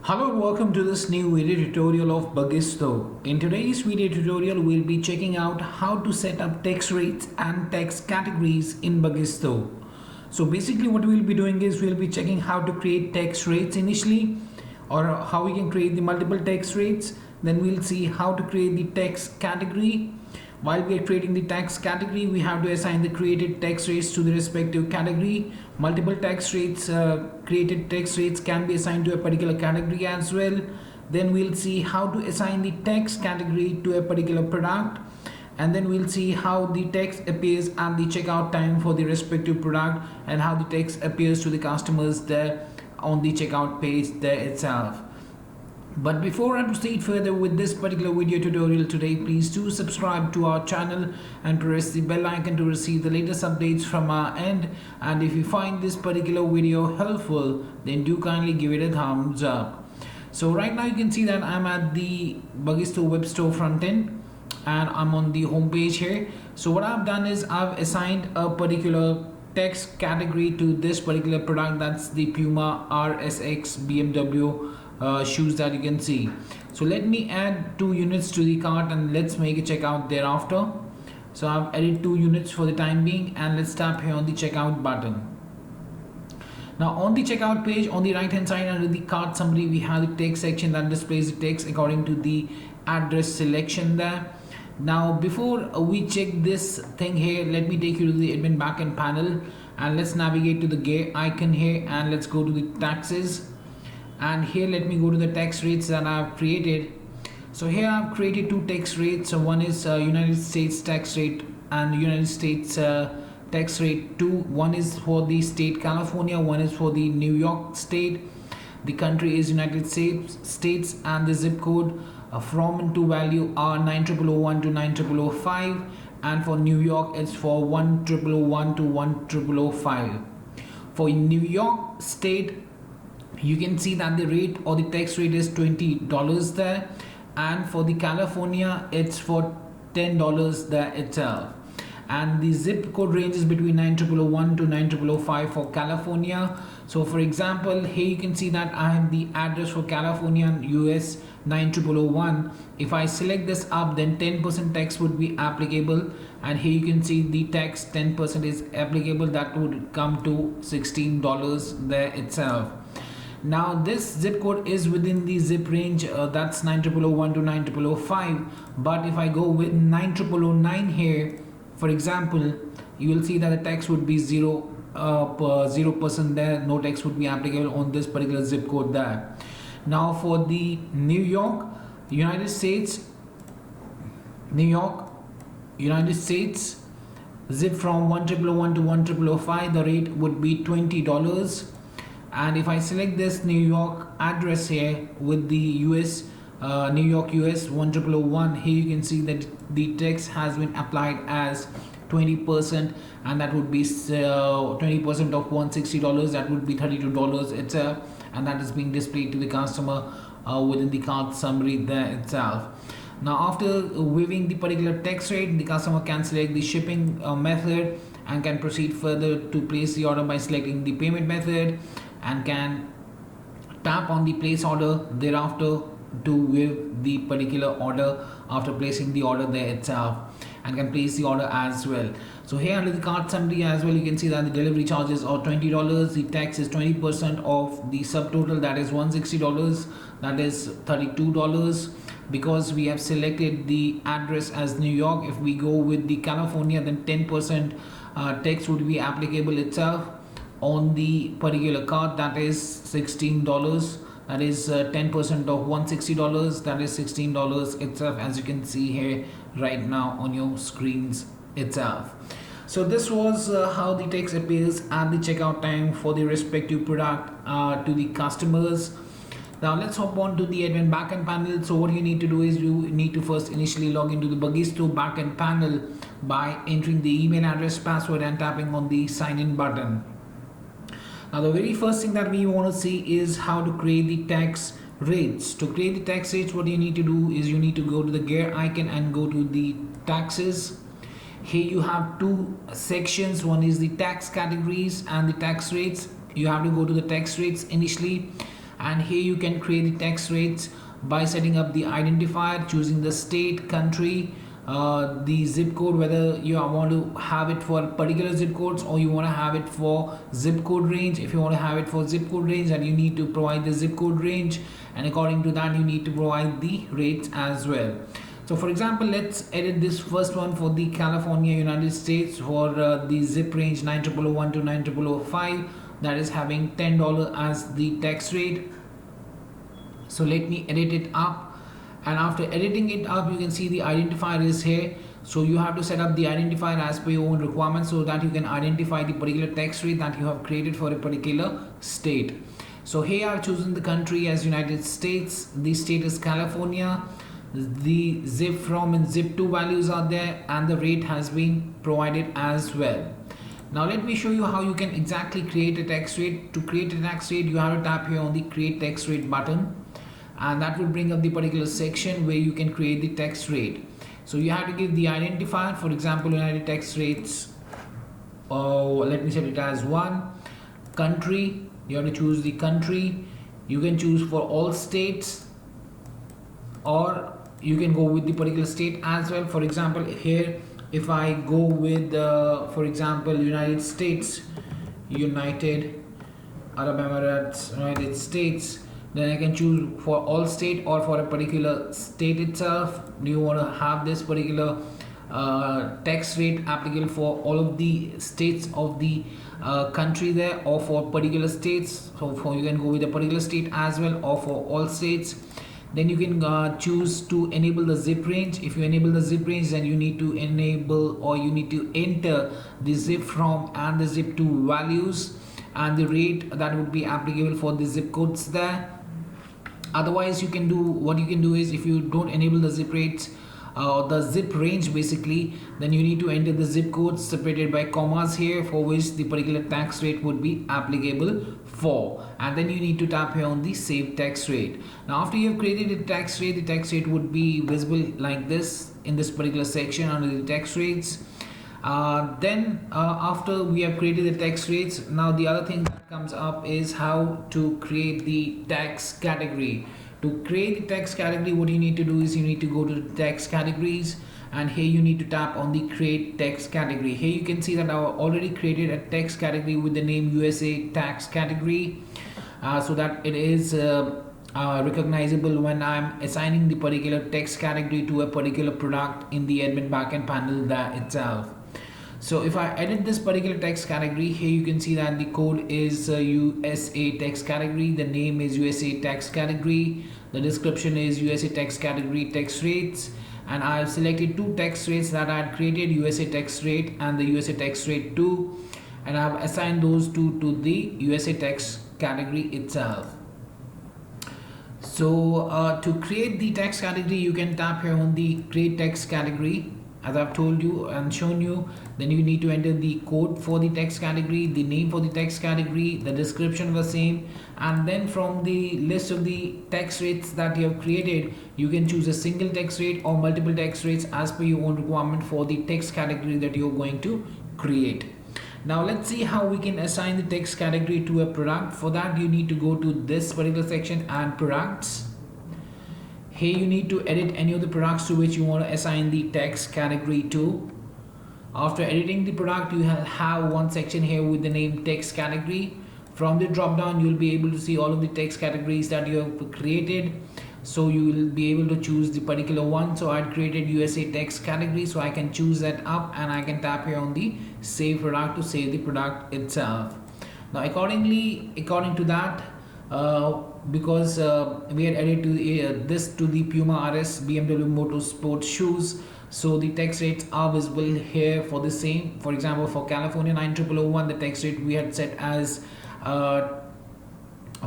Hello and welcome to this new video tutorial of Bagisto. In today's video tutorial, we'll be checking out how to set up text rates and text categories in Bagisto. So basically what we'll be doing is we'll be checking how to create text rates initially, or how we can create the multiple text rates. Then we'll see how to create the text category. While we are creating the text category, we have to assign the created text rates to the respective category. Multiple text rates, created text rates can be assigned to a particular category as well. Then we'll see how to assign the text category to a particular product. And then we'll see how the text appears at the checkout time for the respective product, and how the text appears to the customers there on the checkout page there itself. But before I proceed further with this particular video tutorial today, please do subscribe to our channel and press the bell icon to receive the latest updates from our end. And if you find this particular video helpful, then do kindly give it a thumbs up. So right now you can see that I'm at the Bagisto web store front end and I'm on the home page here. So what I've done is I've assigned a particular text category to this particular product. That's the Puma RSX BMW shoes that you can see. So let me add 2 units to the cart and let's make a checkout thereafter. So I've added 2 units for the time being, and let's tap here on the checkout button. Now on the checkout page, on the right hand side under the cart summary, we have the text section that displays the text according to the address selection there. Now before we check this thing here, let me take you to the admin backend panel, and let's navigate to the gear icon here, and let's go to the taxes. And here let me go to the text rates that I've created. So here I've created 2 text rates. So one is United States tax rate and United States tax rate 2. One is for the state California, one is for the New York state. The country is United States, and the zip code from and to value are 9001 to 9005, and for New York it's for 10001 to 10005. For New York state, you can see that the rate or the text rate is $20 there, and for the California it's for $10 there itself. And the zip code ranges between 9001 to 9005 for California. So for example, here you can see that I have the address for California, US 9001. If I select this up, then 10% tax would be applicable, and here you can see the tax 10% is applicable. That would come to $16 there itself. Now this zip code is within the zip range, that's 9001 to 9005. But if I go with 9009 here, for example, you will see that the tax would be 0% there. No tax would be applicable on this particular zip code there. Now for the New York, United States, zip from 1001 to 1005, the rate would be $20. And if I select this New York address here with the US, New York US 1001, here you can see that the tax has been applied as 20%, and that would be 20% of $160, that would be $32 itself, and that is being displayed to the customer within the cart summary there itself. Now after viewing the particular tax rate, the customer can select the shipping method and can proceed further to place the order by selecting the payment method, and can tap on the place order thereafter to view the particular order after placing the order there itself, and can place the order as well. So here under the cart summary as well, you can see that the delivery charges are $20, the tax is 20% of the subtotal, that is $160, that is $32. Because we have selected the address as New York, if we go with the California, then 10% tax would be applicable itself on the particular cart, that is $16. That is 10% of $160, that is $16 itself, as you can see here right now on your screens itself. So this was how the text appears at the checkout time for the respective product to the customers. Now let's hop on to the admin backend panel. So what you need to do is you need to first initially log into the Bagisto backend panel by entering the email address, password, and tapping on the sign in button. Now the very first thing that we want to see is how to create the tax rates. To create the tax rates, what you need to do is you need to go to the gear icon and go to the taxes. Here you have 2 sections. One is the tax categories and the tax rates. You have to go to the tax rates initially, and here you can create the tax rates by setting up the identifier, choosing the state, country, the zip code, whether you want to have it for particular zip codes or you want to have it for zip code range. If you want to have it for zip code range, then you need to provide the zip code range, and according to that you need to provide the rates as well. So for example, let's edit this first one for the California, United States, for the zip range 9001 to 9005, that is having $10 as the tax rate. So let me edit it up, and after editing it up you can see the identifier is here. So you have to set up the identifier as per your own requirements so that you can identify the particular tax rate that you have created for a particular state. So here I've chosen the country as United States, the state is California, the zip from and zip to values are there, and the rate has been provided as well. Now let me show you how you can exactly create a tax rate. To create a tax rate, you have to tap here on the create tax rate button, and that will bring up the particular section where you can create the tax rate. So you have to give the identifier, for example United tax rates, let me set it as 1. Country, you have to choose the country. You can choose for all states, or you can go with the particular state as well. For example, here if I go with for example United States, United Arab Emirates, United States, then I can choose for all state or for a particular state itself. Do you want to have this particular tax rate applicable for all of the states of the country there, or for particular states? So you can go with a particular state as well, or for all states. Then you can choose to enable the zip range. If you enable the zip range, then you need to enable, or you need to enter the zip from and the zip to values and the rate that would be applicable for the zip codes there. Otherwise, you can do, what you can do is, if you don't enable the zip rates, the zip range basically, then you need to enter the zip codes separated by commas here, for which the particular tax rate would be applicable for, and then you need to tap here on the save tax rate. Now after you have created the tax rate would be visible like this in this particular section under the tax rates. Then after we have created the tax rates, now the other thing that comes up is how to create the tax category. To create the tax category, what you need to do is you need to go to the tax categories, and here you need to tap on the create tax category. Here you can see that I already created a tax category with the name USA tax category, so that it is recognizable when I'm assigning the particular tax category to a particular product in the admin backend panel there itself. So if I edit this particular text category, here you can see that the code is USA tax category, the name is USA tax category, the description is USA tax category tax rates, and I have selected two tax rates that I had created, USA tax rate and the USA tax rate 2, and I have assigned those two to the USA tax category itself. So to create the tax category, you can tap here on the create text category. As I've told you and shown you, then you need to enter the code for the text category, the name for the text category, the description of the same, and then from the list of the tax rates that you have created, you can choose a single tax rate or multiple tax rates as per your own requirement for the text category that you're going to create. Now let's see how we can assign the text category to a product. For that, you need to go to this particular section and products. Here you need to edit any of the products to which you want to assign the text category to. After editing the product, you have one section here with the name text category. From the drop down, you'll be able to see all of the text categories that you have created. So you will be able to choose the particular one. So I created USA text category, so I can choose that up and I can tap here on the save product to save the product itself. Now according to that, because we had added to this to the Puma RS BMW Motorsport shoes, so the tax rates are visible here for the same. For example, for California 9001, the tax rate we had set as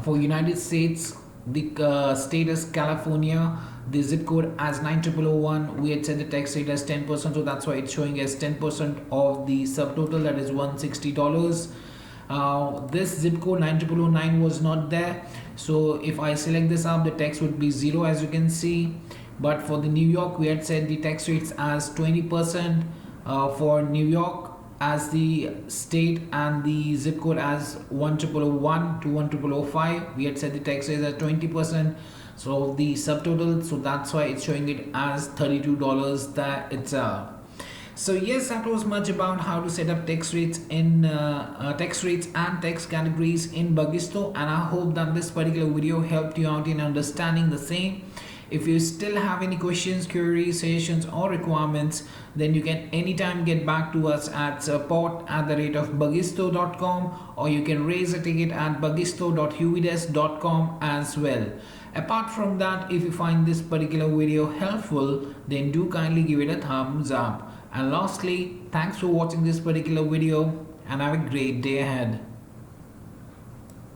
for United States, the state is California, the zip code as 9001, we had set the tax rate as 10%, so that's why it's showing as 10% of the subtotal, that is $160. This zip code 9009 was not there, so if I select this up, the tax would be 0, as you can see. But for the New York, we had set the tax rates as 20% for New York. as the state and the zip code as 1001 to 10005. We had set the tax rate as 20%. So the subtotal, so that's why it's showing it as $32 that itself. So yes, that was much about how to set up tax rates and tax categories in Bagisto, and I hope that this particular video helped you out in understanding the same. If you still have any questions, queries, suggestions or requirements, then you can anytime get back to us at support@bagisto.com, or you can raise a ticket at bagisto.huvidesk.com as well. Apart from that, if you find this particular video helpful, then do kindly give it a thumbs up. And lastly, thanks for watching this particular video and have a great day ahead.